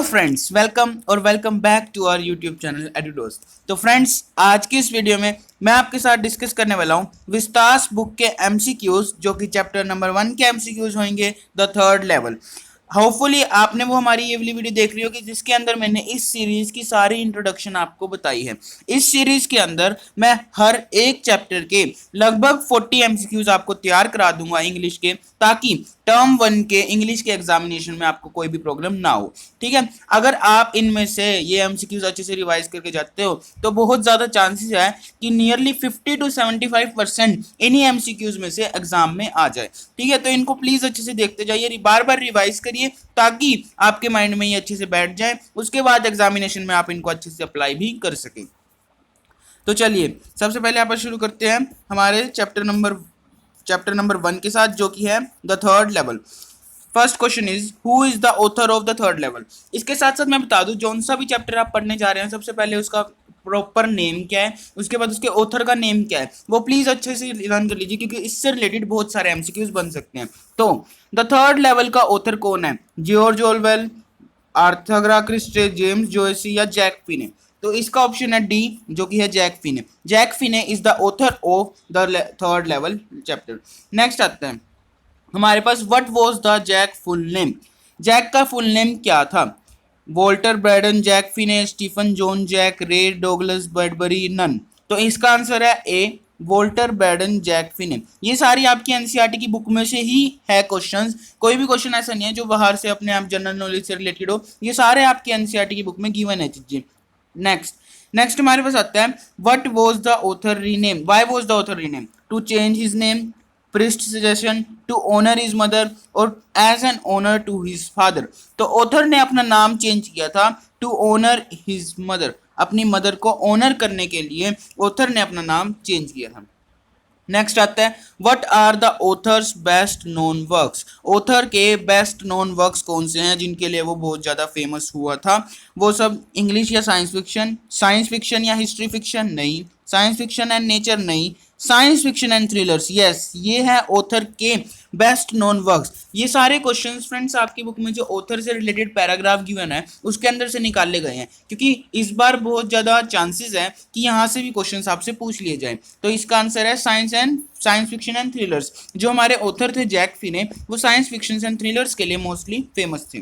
Hello friends, welcome back to our YouTube channel एडुडोस। तो friends, आज की इस वीडियो में मैं आपके साथ डिस्कस करने वाला हूँ विस्तास बुक के एमसीक्यूज, जो कि चैप्टर नंबर 1 के एमसीक्यूज होंगे, द थर्ड लेवल। होपफुली आपने वो हमारी ये वाली वीडियो देख ली होगी जिसके अंदर मैंने इस सीरीज की सारी इंट्रोडक्शन आपको बताई है। इस सीरीज के अंदर मैं हर एक चैप्टर के लगभग 40 एमसीक्यूज आपको तैयार करा दूंगा इंग्लिश के, ताकि टर्म 1 के इंग्लिश के एग्जामिनेशन में आपको कोई भी प्रॉब्लम ना हो। ठीक है, अगर आप इनमें से ये एमसीक्यूज अच्छे से रिवाइज करके जाते हो तो बहुत ज्यादा चांसेस है कि नियरली 50 to 75% इन्हीं एमसीक्यूज में से एग्जाम में आ जाए। ठीक है, तो इनको प्लीज अच्छे से देखते जाइए, बार बार रिवाइज करिए ताकि आपके माइंड में ये अच्छे से बैठ जाए, उसके बाद एग्जामिनेशन में आप इनको अच्छे से अप्लाई भी कर सकें। तो चलिए सबसे पहले आप शुरू करते हैं हमारे चैप्टर नंबर 1 के साथ, जो कि है the third level. First question is who is the author of the third level. इसके साथ साथ मैं बता दूं, जौन सा भी चैप्टर आप पढ़ने जा रहे हैं सबसे पहले उसका प्रॉपर नेम क्या है, उसके बाद उसके ऑथर का नेम क्या है, वो प्लीज अच्छे से लर्न कर लीजिए, क्योंकि इससे रिलेटेड बहुत सारे एमसीक्यूज बन सकते हैं। तो द थर्ड लेवल का ऑथर कौन है? George Orwell, Arthur Christie, James Joyce या जैक फिने? तो इसका ऑप्शन है डी, जो कि है Jack Finney. Jack Finney is the author of the third level chapter. Next आते हैं हमारे पास, what was the Jack full name. Jack का फुल नेम क्या था? Walter Braden Jack Finney, Stephen John Jack, Ray Douglas Bradbury, none. तो इसका answer है A, Walter Braden Jack Finney. ये सारी आपकी एनसीईआरटी की बुक में से ही है क्वेश्चंस, कोई भी क्वेश्चन ऐसा नहीं है जो बाहर से अपने आप जनरल नॉलेज से रिलेटेड हो, ये सारे आपकी एनसीईआरटी की बुक में गिवन है चीजें। नेक्स्ट हमारे पास आता है, what was the author rename, why was the author rename? To change his name, priest suggestion, to honor his mother, और as an honor to his father। तो ऑथर ने अपना नाम चेंज किया था टू ऑनर हिज मदर, अपनी mother को honour करने के लिए ऑथर ने अपना नाम चेंज किया था। नेक्स्ट आता है, what are the author's best known works. Author के बेस्ट नोन वर्क्स कौन से हैं जिनके लिए वो बहुत ज़्यादा फेमस हुआ था? वो सब इंग्लिश या साइंस फिक्शन या हिस्ट्री फिक्शन? नहीं। Science fiction and nature? नहीं। Science fiction and thrillers? Yes, ये है ऑथर के बेस्ट नोन वर्क्स। ये सारे क्वेश्चंस फ्रेंड्स आपकी बुक में जो ऑथर से रिलेटेड पैराग्राफ गिवन है उसके अंदर से निकाले गए हैं, क्योंकि इस बार बहुत ज़्यादा चांसेस है कि यहाँ से भी क्वेश्चंस आपसे पूछ लिए जाए। तो इसका आंसर है साइंस फिक्शन एंड थ्रिलर्स। जो हमारे ऑथर थे जैक फिने, वो साइंस फिक्शन एंड थ्रिलर्स के लिए मोस्टली फेमस थे।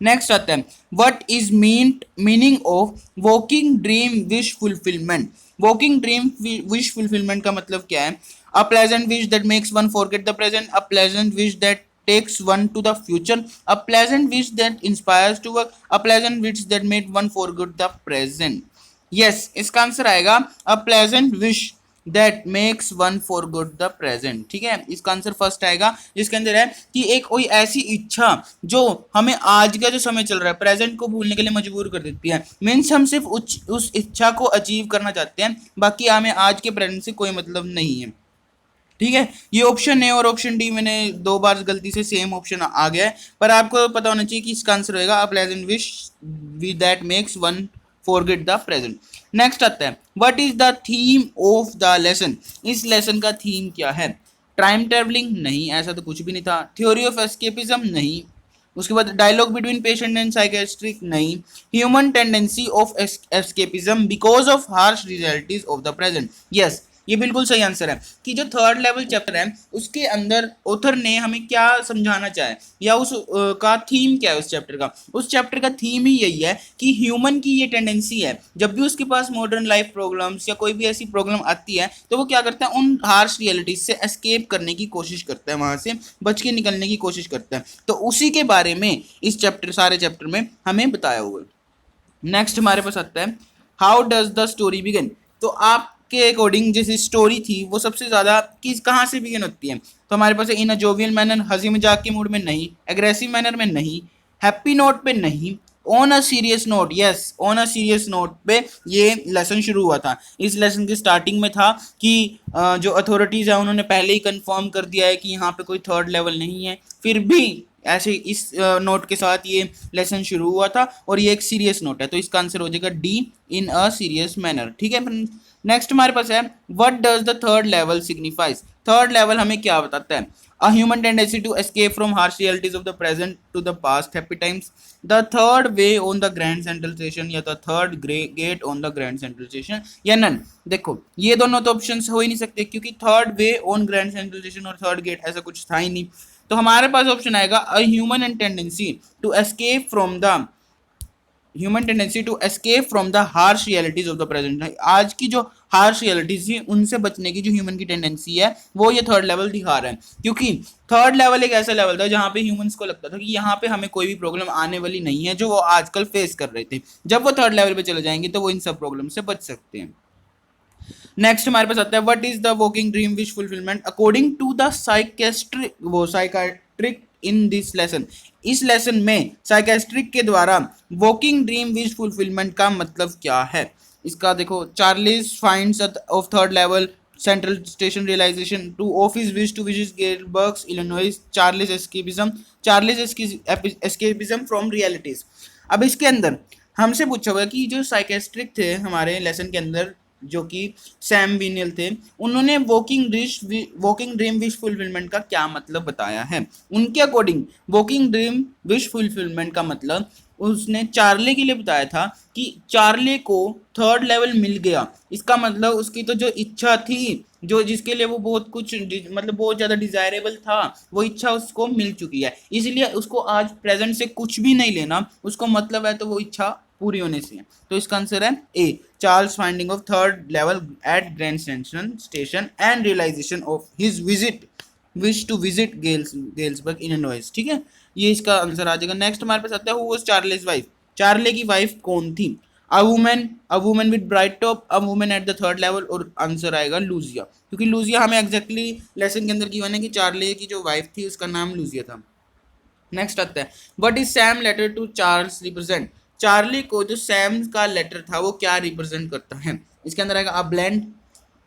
नेक्स्ट आता है, what is meaning of walking dream wish fulfilment. Walking dream wish fulfilment का मतलब क्या है? अ pleasant wish that makes one forget the present, a pleasant wish that takes one to the future, a pleasant wish that inspires to work, a pleasant wish that made one forget the present। yes, इसका answer आएगा a pleasant wish that makes one for good the present. ठीक है, इसका answer first आएगा, जिसके अंदर है कि एक कोई ऐसी इच्छा जो हमें आज का जो समय चल रहा है प्रेजेंट को भूलने के लिए मजबूर कर देती है। मीन्स हम सिर्फ उस इच्छा को अचीव करना चाहते हैं, बाकी हमें आज के प्रेजेंट से कोई मतलब नहीं है। ठीक है, ये ऑप्शन ए और ऑप्शन डी मैंने 2 बार गलती से सेम ऑप्शन आ गया है, पर आपको पता होना चाहिए कि इसका आंसर होगा a pleasant wish that makes one forget the present. Next आता है, what is the theme of the lesson. इस लेसन का थीम क्या है? Time travelling? नहीं, ऐसा तो कुछ भी नहीं था। Theory of escapism? नहीं। उसके बाद dialogue between patient and psychiatric? नहीं। Human tendency of escapism because of harsh realities of the present? Yes, ये बिल्कुल सही आंसर है कि जो थर्ड लेवल चैप्टर है उसके अंदर ऑथर ने हमें क्या समझाना चाहे, या उस का थीम क्या है उस चैप्टर का। उस चैप्टर का थीम ही यही है कि ह्यूमन की ये टेंडेंसी है, जब भी उसके पास मॉडर्न लाइफ प्रॉब्लम्स या कोई भी ऐसी प्रॉब्लम आती है तो वो क्या करता है, उन हार्श रियलिटीज से एस्केप करने की कोशिश करता है, वहां से बच के निकलने की कोशिश करता है। तो उसी के बारे में इस सारे चैप्टर में हमें बताया हुआ है। नेक्स्ट हमारे पास आता है, how does the story begin. तो आप के अकॉर्डिंग जैसी स्टोरी थी वो सबसे ज्यादा किस कहाँ से बिगिन होती है? तो हमारे पास इन अ जोवियल मैनर, हंसी मजाक के मूड में? नहीं। एग्रेसिव मैनर में? नहीं। हैप्पी नोट पे? नहीं। On a serious note? Yes, on a serious note पे ये लेसन शुरू हुआ था। इस लेसन की स्टार्टिंग में था कि जो अथॉरिटीज है उन्होंने पहले ही कंफर्म कर दिया है कि यहाँ पे कोई थर्ड लेवल नहीं है, फिर भी ऐसे इस नोट के साथ ये लेसन शुरू हुआ था, और ये एक सीरियस नोट है, तो इसका आंसर हो जाएगा D, in a serious manner. ठीक है, नेक्स्ट हमारे पास है, what does the third level signifies. Third level हमें क्या बताता है? A human tendency to escape from harsh realities of the present to the past happy times. The third way on the Grand Central Station या the third gate on the Grand Central Station या none. देखो ये दोनों तो options हो ही नहीं सकते क्योंकि third way on grand Central station और थर्ड गेट ऐसा कुछ था ही नहीं। तो हमारे पास ऑप्शन आएगा a human tendency to escape from the human tendency to escape from the harsh realities of the present. आज की जो हार्श रियलिटीज थी उनसे बचने की जो ह्यूमन की टेंडेंसी है वो ये थर्ड लेवल दिखा रहा है, क्योंकि थर्ड लेवल एक ऐसा लेवल था जहां पे ह्यूमंस को लगता था कि यहाँ पे हमें कोई भी प्रॉब्लम आने वाली नहीं है जो वो आजकल फेस कर रहे थे। जब वो थर्ड लेवल पे चले जाएंगे तो वो इन सब प्रॉब्लम से बच सकते हैं। नेक्स्ट हमारे पास आता है what is the walking dream wish fulfilment according to the psychiatric in this lesson. इस लेसन में साइकाट्रिक के द्वारा वॉकिंग ड्रीम विश फुलफिलमेंट का मतलब क्या है? इसका देखो, Charley's finds of third level central station realization to of his wish to visit Galesburg Illinois Charley's escapism from realities. अब इसके अंदर हमसे पूछा हुआ कि जो साइकेस्ट्रिक थे हमारे लेसन के अंदर जो कि सैम विनियल थे, उन्होंने वॉकिंग ड्रीम विश फुलफिलमेंट का क्या मतलब बताया है। उनके according walking dream wish fulfilment का मतलब उसने चार्ले के लिए बताया था कि चार्ले को थर्ड लेवल मिल गया। इसका मतलब उसकी तो जो इच्छा थी, जो जिसके लिए वो बहुत कुछ मतलब बहुत ज़्यादा डिजायरेबल था, वो इच्छा उसको मिल चुकी है। इसलिए उसको आज प्रेजेंट से कुछ भी नहीं लेना, उसको मतलब है तो वो इच्छा पूरी होने से है। तो इसका आंसर है A, Charles finding of third level at Grand Central Station and realization of his wish to visit Galesburg Illinois. ठीक है, ये इसका आंसर आ जाएगा। नेक्स्ट हमारे पास आता है who was Charles wife. Charlie की वाइफ कौन थी? A woman with bright top, a woman eight the third level, और आंसर आएगा लूजिया, क्योंकि लूजिया हमें एग्जैक्टली लेसन के अंदर गिवन है कि चार्ले की जो वाइफ थी उसका नाम लूजिया था। नेक्स्ट आता है what is Sam letter to Charles represent. Charley को जो सैम का लेटर था वो क्या रिप्रेजेंट करता है? इसके अंदर आएगा अ ब्लेंड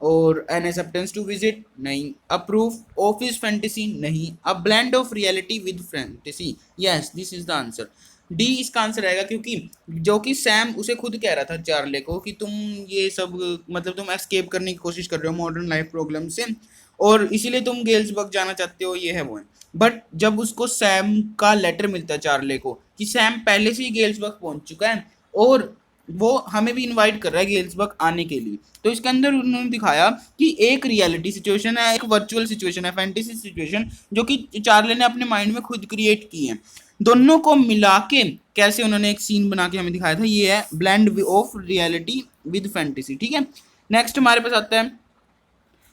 और एन एक्सेप्टेंस टू विजिट नहीं, a proof of his fantasy नहीं, a blend of reality with fantasy. Yes, this is the answer. D इसका आंसर आएगा, क्योंकि जो कि सैम उसे खुद कह रहा था चार्ले को कि तुम ये सब मतलब तुम एस्केप करने की कोशिश कर रहे हो मॉडर्न लाइफ प्रॉब्लम से और इसीलिए तुम गेल्सबर्ग जाना चाहते हो, ये है वो है। बट जब उसको सैम का लेटर मिलता है चार्ले को कि सैम पहले से ही गेल्सबर्ग पहुंच चुका है और वो हमें भी इनवाइट कर रहा है गेल्सबर्ग आने के लिए, तो इसके अंदर उन्होंने दिखाया कि एक रियलिटी सिचुएशन है, एक वर्चुअल सिचुएशन है, फैंटेसी सिचुएशन जो कि चार्ले ने अपने माइंड में खुद क्रिएट की है। दोनों को मिला के कैसे उन्होंने एक सीन बना के हमें दिखाया था, ये है blend of reality with fantasy. ठीक है, नेक्स्ट हमारे पास आता है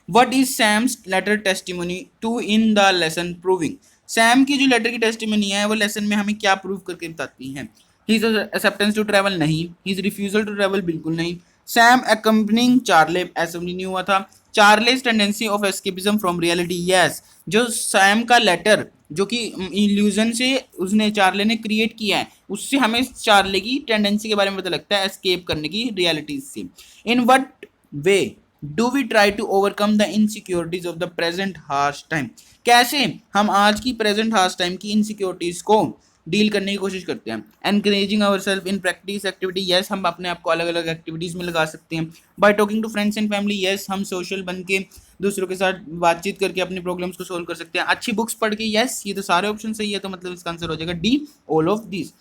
what is Sam's letter testimony to in the lesson proving. Sam की जो लेटर की टेस्टिमोनी है वो लेसन में हमें क्या प्रूव करके बताती है? हिज एक्सेप्टेंस टू ट्रैवल नहीं, हिज रिफ्यूजल टू ट्रैवल बिल्कुल नहीं, सैम अकम्पनिंग चार्ले ऐसा नहीं हुआ था, Charles tendency of escapism from reality. Yes, जो सैम का लेटर जो कि इल्यूजन से उसने चार्ले ने क्रिएट किया है उससे हमें चार्ले की टेंडेंसी के बारे में पता लगता है एस्केप करने की रियलिटीज से। In what way do we try to overcome the insecurities of the present harsh time. कैसे हम आज की प्रेजेंट हार्श टाइम की इनसिक्योरिटीज को डील करने की कोशिश करते हैं? Encouraging our self in practice activity. Yes, हम अपने आप को अलग अलग एक्टिविटीज़ में लगा सकते हैं। Bye talking to friends and family. Yes, हम सोशल बन के दूसरों के साथ बातचीत करके अपने प्रॉब्लम्स को सोल्व कर सकते हैं। अच्छी बुक्स पढ़ के। यस, ये तो सारे ऑप्शन सही है, तो मतलब इसका आंसर हो जाएगा D, all of this.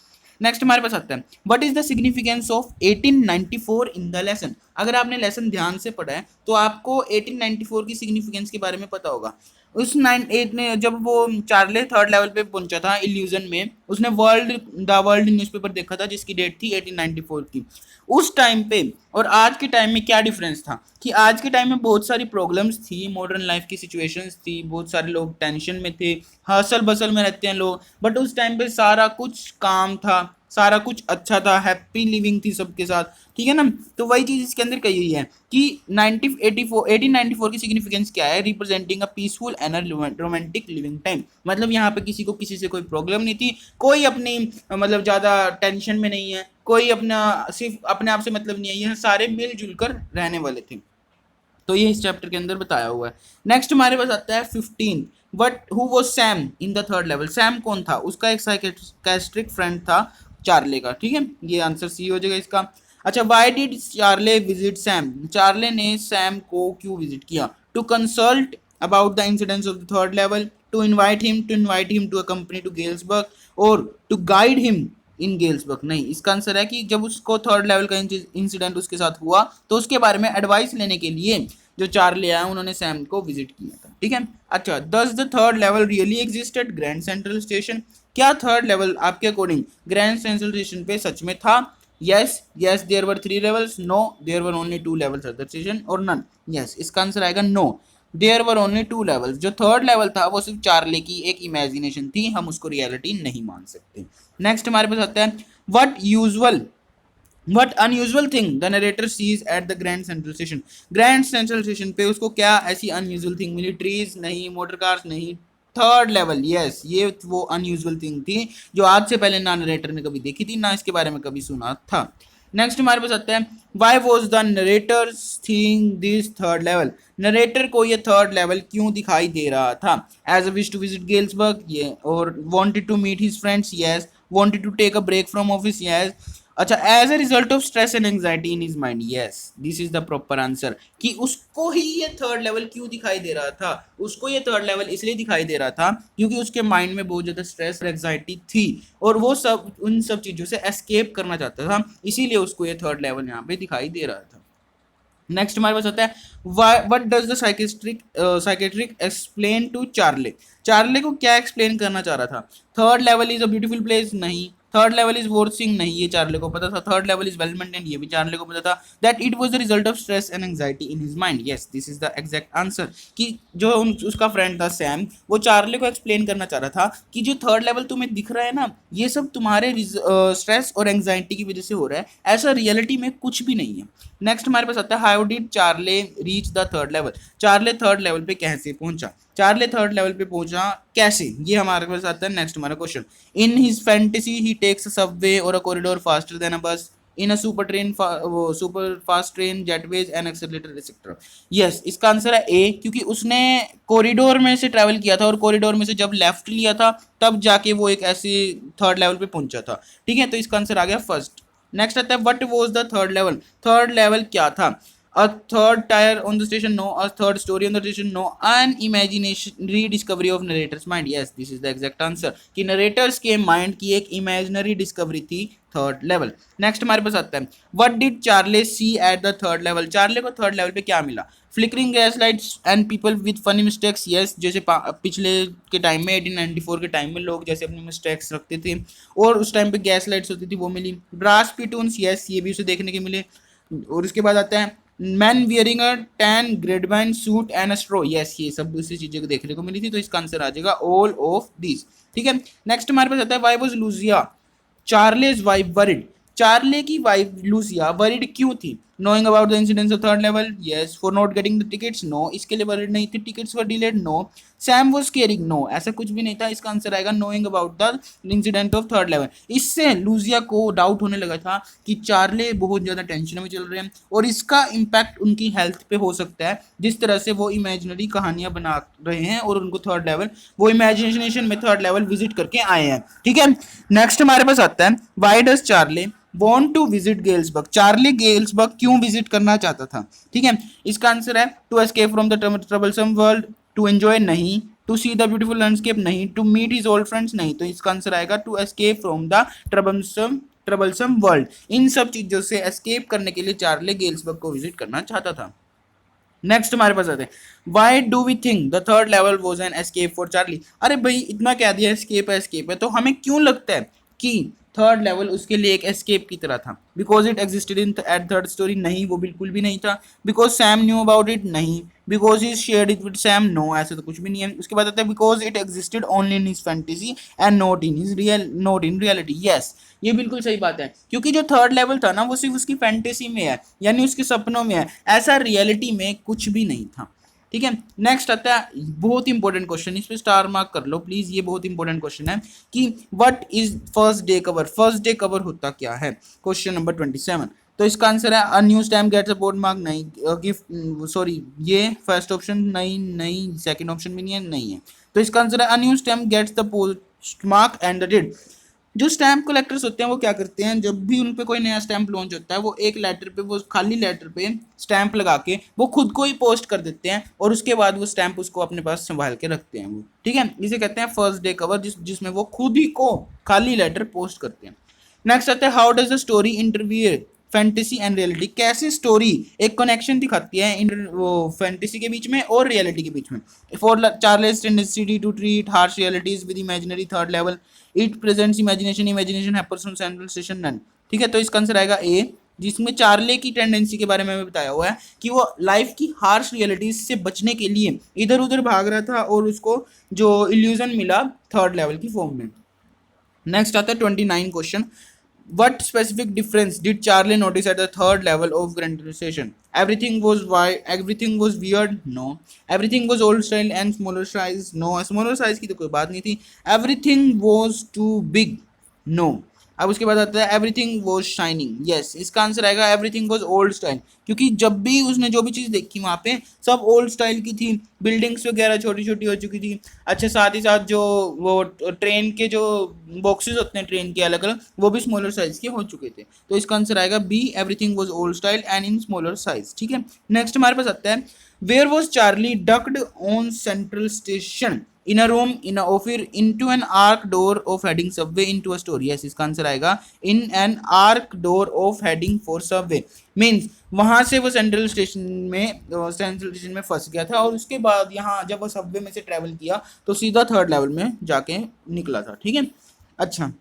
Next हमारे पास आता है what is the significance of 1894 in the lesson. अगर आपने लेसन ध्यान से पढ़ा है तो आपको 1894 की सिग्निफिकेंस के बारे में पता होगा। उस 98 ने जब वो चार्ले थर्ड लेवल पे पहुंचा था इल्यूजन में, उसने द वर्ल्ड न्यूज़पेपर देखा था जिसकी डेट थी 1894 की। उस टाइम पे और आज के टाइम में क्या डिफरेंस था कि आज के टाइम में बहुत सारी प्रॉब्लम्स थी, मॉडर्न लाइफ की सिचुएशंस थी, बहुत सारे लोग टेंशन में थे, हसल बसल में रहते हैं लोग, बट उस टाइम पे सारा कुछ काम था, सारा कुछ अच्छा था, हैप्पी लिविंग थी सबके साथ। ठीक है ना, तो वही चीज़ इसके अंदर कही हुई है कि 1894 की सिग्निफिकेंस क्या है? Representing a peaceful and romantic living time. मतलब यहाँ पे किसी को किसी से कोई प्रॉब्लम नहीं थी, कोई अपनी मतलब ज़्यादा टेंशन में नहीं है, कोई अपना सिर्फ अपने आप से मतलब नहीं है, यह सारे मिलजुल कर रहने वाले थे। तो ये इस चैप्टर के अंदर बताया हुआ है। नेक्स्ट हमारे पास आता है 15 but who was Sam in the third level. Sam कौन था? उसका एक साइकेट्रिक फ्रेंड था चार्ले का। ठीक है, ये आंसर सी हो जाएगा इसका। अच्छा, why did Charlie visit Sam. Charlie ने सैम को क्यों विजिट किया? To consult about the incidents of the third level, to invite him to a company to Galesburg, or to guide him in Galesburg. नहीं, इसका answer है कि जब उसको थर्ड लेवल का इंसिडेंट उसके साथ हुआ तो उसके बारे में एडवाइस लेने के लिए जो चार्ली आया उन्होंने सैम को विजिट किया था। ठीक है, अच्छा, does the third level really exist at Grand Central station? क्या थर्ड लेवल आपके अकॉर्डिंग ग्रैंड सेंट्रल स्टेशन पे सच में था? Yes, yes there were 3 levels, no there were only 2 levels at the station, और नन। यस, इसका answer आएगा no, there were only 2 levels. जो third level था वो सिर्फ चार्ली की एक इमेजिनेशन थी, हम उसको रियलिटी नहीं मान सकते। नेक्स्ट हमारे पास आता है what unusual thing the narrator seize at the Grand Central station? Grand Central station पे उसको क्या ऐसी अनयूजुअल थिंग मिली? ट्रीज नहीं, मोटर कार्स नहीं, थर्ड लेवल। यस, ये वो अनयूजुअल थिंग थी जो आज से पहले ना नरेटर ने कभी देखी थी, ना इसके बारे में कभी सुना था। नेक्स्ट हमारे पास आता है why was the narrator seeing this third level? Narrator को ये थर्ड लेवल क्यों दिखाई दे रहा था? As a wish to visit Galesburg, ये, और wanted to meet his friends, yes, wanted to take a break from office, yes. अच्छा, as a result of stress and anxiety in his mind, yes, this is the proper answer. कि उसको ही ये third level क्यों दिखाई दे रहा था? उसको ये थर्ड लेवल इसलिए दिखाई दे रहा था क्योंकि उसके माइंड में बहुत ज्यादा स्ट्रेस और एंजाइटी थी और वो सब उन सब चीजों से एस्केप करना चाहता था, इसीलिए उसको ये थर्ड लेवल यहाँ पे दिखाई दे रहा था। नेक्स्ट हमारे पास आता है what does the psychiatric explain to Charlie? Charlie को क्या एक्सप्लेन करना चाह रहा था? Third level is a beautiful place, नहीं। थर्ड लेवल इज वॉचिंग, नहीं, ये चार्ले को पता था। Third level is well maintain, ये भी चार्ले को पता था। That it was the result of stress and anxiety in his mind, yes, this is the exact answer. कि जो उसका फ्रेंड था सैम, वो चार्ले को एक्सप्लेन करना चाह रहा था कि जो थर्ड लेवल तुम्हें दिख रहा है ना, ये सब तुम्हारे स्ट्रेस और एंजाइटी की वजह से हो रहा है, ऐसा रियलिटी में कुछ भी नहीं है। नेक्स्ट हमारे पास आता है how did Charlie reach the third level? Charlie third level पे कैसे पहुंचा? चार्ले थर्ड लेवल पे पहुंचा कैसे, ये हमारे पास आता है नेक्स्ट हमारा question. In his fantasy he takes a subway और a corridor faster than a bus, in a super train, super fast train, jetways and accelerator etcetera. Yes, इसका आंसर है ए, क्योंकि उसने कॉरिडोर में से ट्रैवल किया था और कॉरिडोर में से जब लेफ्ट लिया था तब जाके वो एक ऐसे थर्ड लेवल पे पहुंचा था। ठीक है, तो इसका आंसर आ गया फर्स्ट। नेक्स्ट आता है what was the third level? Third level क्या था? a third tire on the station, no. A third story on the station, no. An imagination rediscovery of narrator's mind, yes, this is the exact answer कि narrators के mind की एक imaginary discovery थी third level. Next हमारे पास आता है what did Charlie C eight the third level? Charlie को थर्ड लेवल पे क्या मिला? Flickering gas lights and people with funny mistakes, yes, जैसे पिछले के टाइम में 1894 के टाइम में लोग जैसे अपनी मिस्टेक्स रखते थे और उस टाइम पे गैस लाइट्स होती थी, वो मिली। ब्रास पिटून्स, यस, ये भी उसे देखने के मिले। और उसके बाद आता है man wearing a tan gabardine suit and a straw, yes, ये सब दूसरी चीजें को देखने को मिली थी, तो इसका आंसर आ जाएगा ऑल ऑफ दिस। ठीक है, नेक्स्ट हमारे पास आता है why was Lucia Charley's wife worried? Charley की वाइफ लूसिया वरिड क्यों थी? Knowing about the incidents of third level, yes. For not getting the tickets, no, इसके लिए वरिड नहीं थी। Tickets were delayed, no. Sam was caring, no, ऐसा कुछ भी नहीं था। इसका आंसर आएगा knowing about the incident of third level. इससे लूसिया को डाउट होने लगा था कि चार्ले बहुत ज्यादा टेंशन में चल रहे हैं और इसका इम्पैक्ट उनकी हेल्थ पे हो सकता है, जिस तरह से वो इमेजिनरी कहानियां बना रहे हैं और उनको थर्ड लेवल, वो इमेजिनेशन में थर्ड लेवल विजिट करके आए हैं। ठीक है, नेक्स्ट हमारे पास आता है why does Charley want to visit Galesburg? Charley Galesburg क्यों विजिट करना चाहता था? ठीक है, इसका आंसर है to escape from the troublesome world, to enjoy नहीं, to see the beautiful landscape नहीं, to meet his old friends नहीं, तो इसका आंसर आएगा to escape from the troublesome world. इन सब चीजों से एस्केप करने के लिए चार्ले गेल्सबर्ग को विजिट करना चाहता था। नेक्स्ट हमारे पास आते हैं why do we think the third level was an escape for Charlie? अरे भाई, इतना कह दिया एस्केप है, तो हमें क्यों लगता है कि थर्ड लेवल उसके लिए एक एस्केप की तरह था? Because it existed in at third story, नहीं, वो बिल्कुल भी नहीं था। Because Sam knew about it, नहीं। Because he shared it with Sam, no, ऐसा तो कुछ भी नहीं है। उसके बाद आता है because it existed only in his fantasy and not in reality, yes, ये बिल्कुल सही बात है, क्योंकि जो थर्ड लेवल था ना वो सिर्फ उसकी फैंटेसी में है, यानी उसके सपनों में है, ऐसा रियलिटी में कुछ भी नहीं था। ठीक है, नेक्स्ट आता है बहुत इंपॉर्टेंट क्वेश्चन, इस पे स्टार मार्क कर लो प्लीज, ये बहुत इंपॉर्टेंट क्वेश्चन है कि what is first day cover? First day cover होता क्या है? क्वेश्चन नंबर 27, तो इसका आंसर है a new stamp gets a board mark, नहीं। गिफ्ट, सॉरी, ये फर्स्ट ऑप्शन नहीं, सेकंड ऑप्शन भी नहीं है, नहीं है, तो इसका आंसर है a new stamp gets the post mark and the date. जो स्टैम्प कलेक्टर्स होते हैं वो क्या करते हैं, जब भी उन पे कोई नया स्टैम्प लॉन्च होता है वो एक लेटर पे, वो खाली लेटर पे स्टैम्प लगा के वो खुद को ही पोस्ट कर देते हैं और उसके बाद वो स्टैम्प उसको अपने पास संभाल के रखते हैं वो, ठीक है। इसे कहते हैं फर्स्ट डे कवर, जिसमें वो खुद ही को खाली लेटर पोस्ट करते हैं। नेक्स्ट आता है how does the story interweave fantasy and reality, कैसे स्टोरी एक कनेक्शन दिखाती है वो फैंटेसी के बीच में और रियलिटी के बीच में। For Charles tendency to treat harsh realities with imaginary third level, it presents imagination, imagination happens on central station none, ठीक है। तो इसका आंसर आएगा ए, जिसमें चार्ले की टेंडेंसी के बारे में बताया हुआ है कि वो लाइफ की हार्श रियलिटीज से बचने के लिए इधर उधर भाग रहा था और उसको जो इल्यूजन मिला थर्ड लेवल की फॉर्म में। नेक्स्ट आता है 29 question, what specific difference did Charlie notice at the third level of granulation? Everything was weird? No. Everything was old style and smaller size? No. Smaller size की तो कोई बात नहीं थी. Everything was too big? No. अब उसके बाद आता है एवरीथिंग वॉज शाइनिंग, यस इसका आंसर आएगा एवरीथिंग वॉज ओल्ड स्टाइल, क्योंकि जब भी उसने जो भी चीज़ देखी वहाँ पे सब ओल्ड स्टाइल की थी, बिल्डिंग्स वगैरह छोटी छोटी हो चुकी थी। अच्छा, साथ ही साथ जो वो ट्रेन के जो बॉक्सेस होते हैं ट्रेन के अलग अलग, वो भी स्मॉलर साइज के हो चुके थे। तो इसका आंसर आएगा B, everything was old style and in smaller size, ठीक है। नेक्स्ट हमारे पास आता है where was Charley ducked on central station, in a room, in a office, into an arc door of heading subway, into a store? Yes, इसका answer आएगा in an arc door of heading for subway, means वहां से वो central Station में फंस गया था और उसके बाद यहाँ जब वो सबवे में से ट्रेवल किया तो सीधा थर्ड लेवल में जाके निकला था, ठीक है। अच्छा,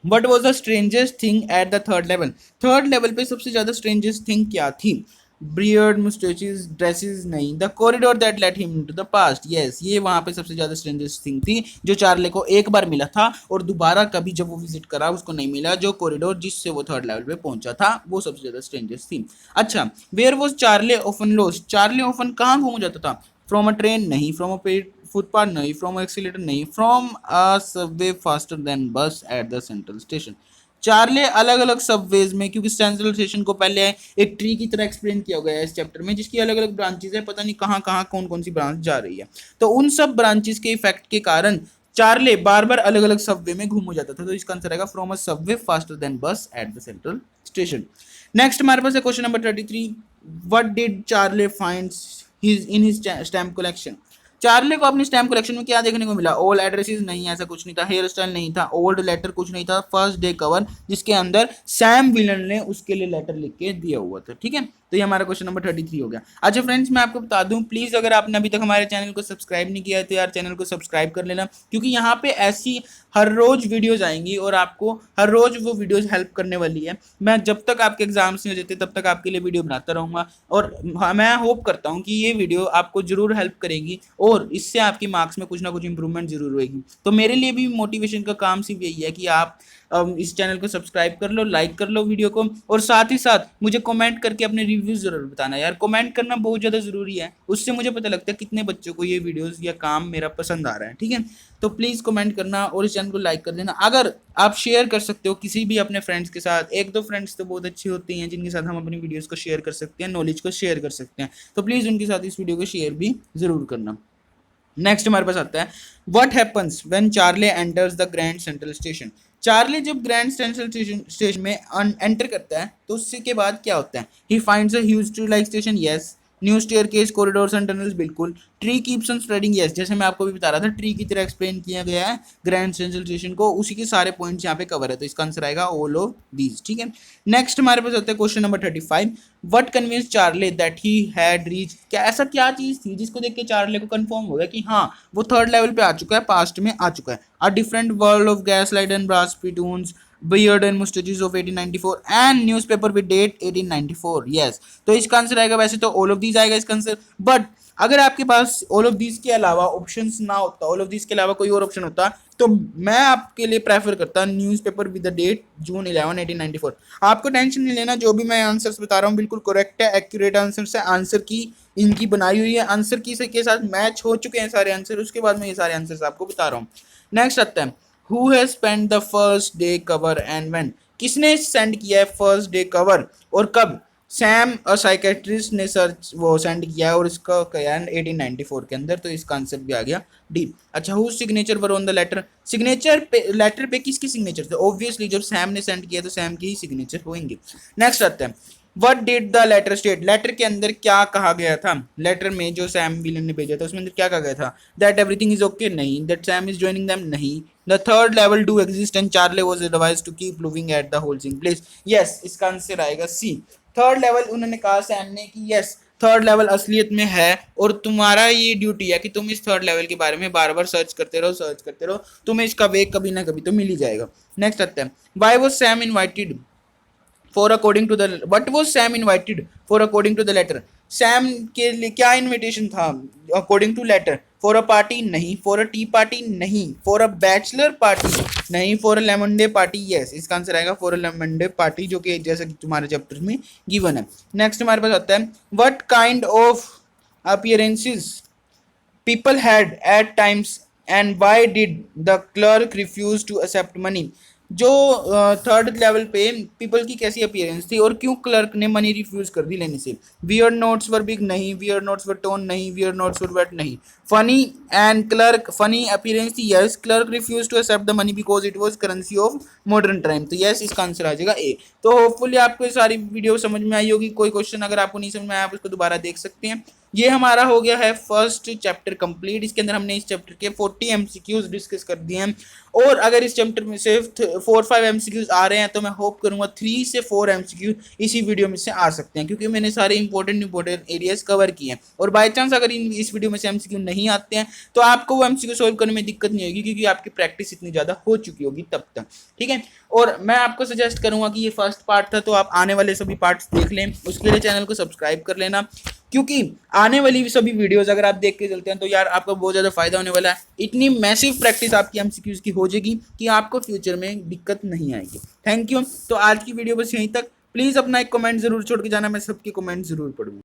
what was the strangest thing at the third level, third level पे सबसे ज्यादा स्ट्रेंजेस्ट थिंग क्या थी? Beard, moustaches, dresses? नहीं। The corridor that let him to the past, yes ये वहां पे सबसे ज्यादा स्ट्रेंजेस्ट थिंग थी, जो चार्ले को एक बार मिला था और दोबारा कभी जब वो विजिट करा उसको नहीं मिला। जो कॉरिडोर जिससे वो थर्ड लेवल पे पहुंचा था वो सबसे ज्यादा स्ट्रेंजेस्ट थी। अच्छा, where was Charley often lost, Charley often कहाँ घूम जाता था? From a train? नहीं। From a footpath? नहीं। From escalator? नहीं। From a subway faster than bus at the central station. Charley अलग अलग सबवेज में, क्योंकि सेंट्रल स्टेशन को पहले एक ट्री की तरह एक्सप्लेन किया गया है इस चैप्टर में, जिसकी अलग अलग ब्रांचेस है, पता नहीं कहाँ कहाँ कौन कौन सी ब्रांच जा रही है। तो उन सब ब्रांचेस के इफेक्ट के कारण चार्ले बार बार अलग अलग सबवे में घूम जाता था। तो इसका आंसर आएगा from a subway faster than bus at the central station. Next हमारे पास है question number 33, what did Charley finds in his stamp collection, Charley को अपनी स्टैम्प कलेक्शन में क्या देखने को मिला? Old addresses? नहीं, ऐसा कुछ नहीं था। Hair style? नहीं था। Old letter? कुछ नहीं था। फर्स्ट डे कवर, जिसके अंदर सैम विलन ने उसके लिए लेटर लिख के दिया हुआ था, ठीक है। तो ये हमारा क्वेश्चन नंबर 33 हो गया। अच्छा फ्रेंड्स, मैं आपको बता दूं, प्लीज अगर आपने अभी तक हमारे चैनल को सब्सक्राइब नहीं किया है तो यार चैनल को सब्सक्राइब कर लेना, क्योंकि यहाँ पे ऐसी हर रोज वीडियोज आएंगी और आपको हर रोज वो वीडियोज हेल्प करने वाली है। मैं जब तक आपके एग्जाम्स नहीं हो जाते तब तक आपके लिए वीडियो बनाता रहूँगा और मैं होप करता हूँ कि ये वीडियो आपको जरूर हेल्प करेगी और इससे आपकी मार्क्स में कुछ ना कुछ इंप्रूवमेंट जरूर होगी। तो मेरे लिए भी मोटिवेशन का काम सिर्फ यही है कि आप इस चैनल को सब्सक्राइब कर लो, लाइक कर लो वीडियो को, और साथ ही साथ मुझे कमेंट करके अपने रिव्यूज जरूर बताना यार। कमेंट करना बहुत ज़्यादा ज़रूरी है, उससे मुझे पता लगता है कितने बच्चों को ये वीडियोस या काम मेरा पसंद आ रहा है, ठीक है। तो प्लीज़ कमेंट करना और इस चैनल को लाइक कर देना। अगर आप शेयर कर सकते हो किसी भी अपने फ्रेंड्स के साथ, एक दो फ्रेंड्स तो बहुत अच्छी होती हैं जिनके साथ हम अपनी वीडियोज़ को शेयर कर सकते हैं, नॉलेज को शेयर कर सकते हैं, तो प्लीज़ उनके साथ इस वीडियो को शेयर भी ज़रूर करना। नेक्स्ट हमारे पास आता है what happens when Charley enters the Grand Central Station, Charley जब ग्रैंड सेंट्रल स्टेशन में एंटर करता है तो उससे के बाद क्या होता है? He finds a huge tree like station, yes. New staircase, corridors and tunnels, बिल्कुल। Tree keeps on spreading, yes, जैसे मैं आपको भी बता रहा था ट्री की तरह एक्सप्लेन किया गया है ग्रैंड सेंट्रल स्टेशन को, उसी के सारे पॉइंट्स यहाँ पे कवर है, तो इसका आंसर आएगा ऑल ऑफ दीज, ठीक है। नेक्स्ट हमारे पास आता है question number 35, what convince Charlie that he had reach, क्या ऐसा क्या चीज थी जिसको देख के चार्ले को कंफर्म हो गया कि हाँ वो थर्ड लेवल पे आ चुका है, पास्ट में आ चुका है? A different world of gas light and brass spittoons, beard and mustaches of 1894 and newspaper with date 1894, yes। तो इसका आंसर आएगा, वैसे तो ऑल ऑफ दीज आएगा इसका आंसर, बट अगर आपके पास ऑल ऑफ दीज के अलावा ऑप्शंस ना होता, ऑल ऑफ दीज के अलावा कोई और ऑप्शन होता, तो मैं आपके लिए प्रेफर करता न्यूज़पेपर विद द डेट जून 11 1894। आपको टेंशन नहीं लेना, जो भी मैं आंसर्स बता रहा हूँ बिल्कुल करेक्ट है, एक्यूरेट आंसर है, आंसर की इनकी बनाई हुई है, आंसर की से के साथ मैच हो चुके हैं सारे आंसर, उसके बाद मैं ये सारे आंसर्स आपको बता रहा हूँ। नेक्स्ट आता है Who has spent the first day cover and when, किसने सेंड किया है फर्स्ट डे कवर और कब? सैम और साइकेट्रिस्ट ने सर्च वो सेंड किया है और इसका क्या है 1894 के अंदर, तो इसका आंसर भी आ गया डी। अच्छा, who signature were on the letter, signature पे लेटर पे किसकी सिग्नेचर थे, ऑब्वियसली जब सैम ने सेंड किया तो सैम की ही सिग्नेचर होंगे। नेक्स्ट आता है, what did the letter state, letter के अंदर क्या कहा गया था, लेटर में जो सैम विलन ने भेजा था उसमें अंदर क्या कहा गया था, दैट एवरीथिंग इज ओके नहीं, that Sam is joining them नहीं, the third level do exist and Charley was advised to keep looking at the holes in place. Yes, इसका आंसर आएगा सी, थर्ड लेवल उन्होंने कहा Sam ने कि yes third level असलियत में है और तुम्हारा ये ड्यूटी है कि तुम इस थर्ड लेवल के बारे में बार बार सर्च करते रहो, तुम्हें इसका वे कभी ना कभी तो मिल ही जाएगा। नेक्स्ट आता है, why was Sam invited for according to the, what was Sam invited for according to the letter, Sam के लिए क्या इनविटेशन था according to letter, for a party नहीं, फॉर अ टी पार्टी नहीं, फॉर अ बैचलर पार्टी नहीं, for a lemon day party, yes इसका answer आएगा for a lemon day party, जो कि जैसा कि तुम्हारे चैप्टर में गिवन है। नेक्स्ट हमारे पास आता है, what kind of appearances people had at times and why did the clerk refuse to accept money, जो थर्ड लेवल पे पीपल की कैसी अपीयरेंस थी और क्यों क्लर्क ने मनी रिफ्यूज कर दी लेने से, वियर नोट्स वर बिग नहीं, वियर नोट्स वर टोन नहीं, वियर नोट्स वर वेट नहीं, funny and clerk funny appearance थी, yes clerk refuse to accept the money because it was currency of modern time, तो yes इसका answer आ जाएगा A. तो hopefully आपको ये सारी वीडियो समझ में आई होगी, कोई क्वेश्चन अगर आपको नहीं समझ में आया आप उसको दोबारा देख सकते हैं। ये हमारा हो गया है फर्स्ट चैप्टर कंप्लीट, इसके अंदर हमने इस चैप्टर के 40 एमसीक्यूज डिस्कस कर दिए हैं और अगर इस चैप्टर में से 4-5 एमसीक्यूज आ रहे हैं तो मैं होप करूंगा 3 से 4 एमसीक्यू इसी वीडियो में से आ सकते हैं, क्योंकि मैंने सारे इंपॉर्टेंट एरियाज कवर किए हैं और बाय चांस अगर इस वीडियो में से एमसीक्यू नहीं आते हैं तो आपको वो एमसीक्यू सोल्व करने में दिक्कत नहीं होगी, क्योंकि आपकी प्रैक्टिस इतनी ज़्यादा हो चुकी होगी तब तक, ठीक है। और मैं आपको सजेस्ट करूंगा कि ये फर्स्ट पार्ट था तो आप आने वाले सभी पार्ट्स देख लें, उसके लिए चैनल को सब्सक्राइब कर लेना, क्योंकि आने वाली सभी वीडियोस अगर आप देख के चलते हैं तो यार आपका बहुत ज़्यादा फायदा होने वाला है, इतनी मैसिव प्रैक्टिस आपकी एमसीक्यूज की हो जाएगी कि आपको फ्यूचर में दिक्कत नहीं आएगी। Thank you. तो आज की वीडियो बस यहीं तक, प्लीज़ अपना एक कमेंट जरूर छोड़ के जाना, मैं सबके कमेंट जरूर पढ़ूंगा।